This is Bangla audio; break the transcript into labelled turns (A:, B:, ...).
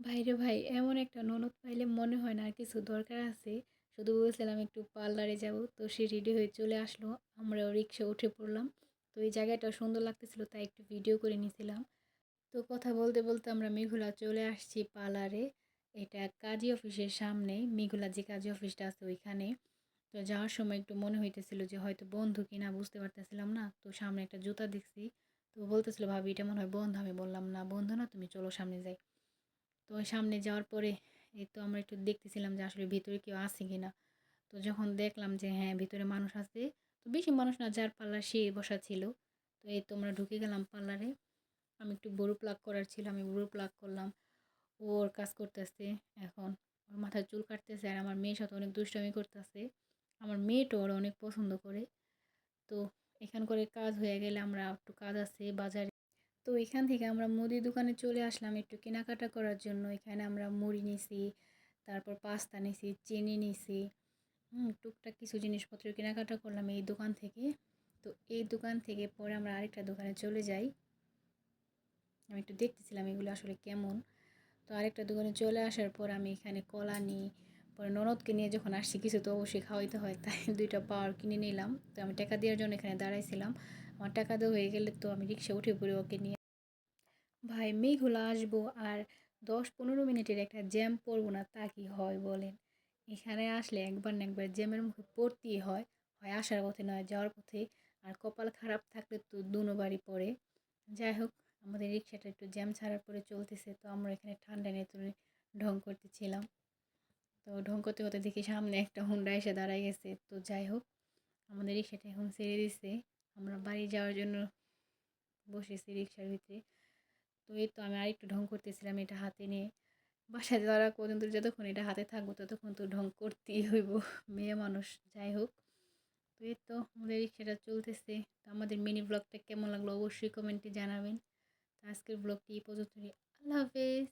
A: ভাইরে ভাই, এমন একটা ননদ পাইলে মনে হয় না আর কিছু দরকার আছে। শুধু বলছিলাম একটু পার্লারে যাব। তো সে রেডি হয়ে চলে আসলো। আমরাও রিক্শায় উঠে পড়লাম। তো এই জায়গাটাও সুন্দর লাগতেছিল তাই একটু ভিডিও করে নিছিলাম। তো কথা বলতে বলতে আমরা মেঘুলা চলে আসছি পার্লারে। এটা কাজী অফিসের সামনে, মেঘুলা যে কাজী অফিসটা আছে ওইখানে। তো যাওয়ার সময় একটু মনে হইতেছিল যে হয়তো বন্ধু কিনা বুঝতে পারতেছিলাম না। তো সামনে একটা জুতা দেখছি। তো বলতেছিল ভাবি এটা মনে হয় বন্ধু। আমি বললাম না বন্ধু না, তুমি চলো সামনে যাই। তো ওই সামনে যাওয়ার পরে এই তো আমরা একটু দেখতেছিলাম যে আসলে ভিতরে কেউ আছে কিনা। তো যখন দেখলাম যে হ্যাঁ ভিতরে মানুষ আছে, তো বেশি মানুষ না, যার পার্লার সে বসা ছিল। তো এই তো আমরা ঢুকে গেলাম পার্লারে। আমি একটু বড়ু প্লাক করার ছিল, আমি বড়ু প্লাক করলাম। ও ওর কাজ করতেছে এখন। ওর মাথায় চুল কাটতেছে আর আমার মেয়ের সাথে অনেক দুষ্টামি করতেছে। আমার মেয়েটা ওর অনেক পছন্দ করে। তো এখান করে কাজ হয়ে গেলে আমরা একটু কাজ আছে বাজারে। তো এখান থেকে আমরা মুদি দোকানে চলে আসলাম একটু কেনাকাটা করার জন্য। এখানে আমরা মুড়ি নিছি, তারপর পাস্তা নিছি, চিনি নিছি, টুকটাক কিছু জিনিসপত্র কেনাকাটা করলাম এই দোকান থেকে। তো এই দোকান থেকে পরে আমরা আরেকটা দোকানে চলে যাই। আমি একটু দেখতেছিলাম এগুলো আসলে কেমন। তো আরেকটা দোকানে চলে আসার পর আমি এখানে কলা নিই। পরে ননদকে নিয়ে যখন আসছি কিছু তো অবশ্যই খাওয়াইতে হয়, তাই দুইটা পাওয়ার কিনে নিলাম। তো আমি টাকা দেওয়ার জন্য এখানে দাঁড়াইছিলাম। আমার টাকা দেওয়া হয়ে গেলে তো আমি রিক্সা উঠে পড়ে ওকে নিয়ে। ভাই মেঘলা আসবো আর 10-15 মিনিটের একটা জ্যাম পড়বো না তা কি হয় বলেন? এখানে আসলে একবার না একবার জ্যামের মুখে পড়তেই হয়। হয় আসার পথে নয় যাওয়ার পথে। আর কপাল খারাপ থাকলে তো দুনোবারই পড়ে। যাই হোক, আমাদের রিক্সাটা একটু জ্যাম ছাড়ার পরে চলতেছে। তো আমরা এখানে ঠান্ডা নিয়ে তুলে ঢং করতেছিলাম। তো ঢং করতে করতে দেখি সামনে একটা হুন্ডা এসে দাঁড়ায় গেছে। তো যাই হোক, আমাদের রিক্সাটা এখন ছেড়ে দিছে। আমরা বাড়ি যাওয়ার জন্য বসেছি রিক্সার ভিতরে। তো এই তো আমি আরেকটু ঢং করতেছিলাম এটা হাতে নিয়ে। বাসায় যাওয়ার আগ পর্যন্ত যতক্ষণ এটা হাতে থাকবো ততক্ষণ তো ঢং করতেই হইব, মেয়ে মানুষ। যাই হোক, তো এই তো আমাদের রিক্সাটা চলতেছে। তো আমাদের মিনি ব্লগটা কেমন লাগলো অবশ্যই কমেন্টে জানাবেন। তো আজকের ব্লগটি এই পর্যন্তই। আল্লাহ হাফেজ।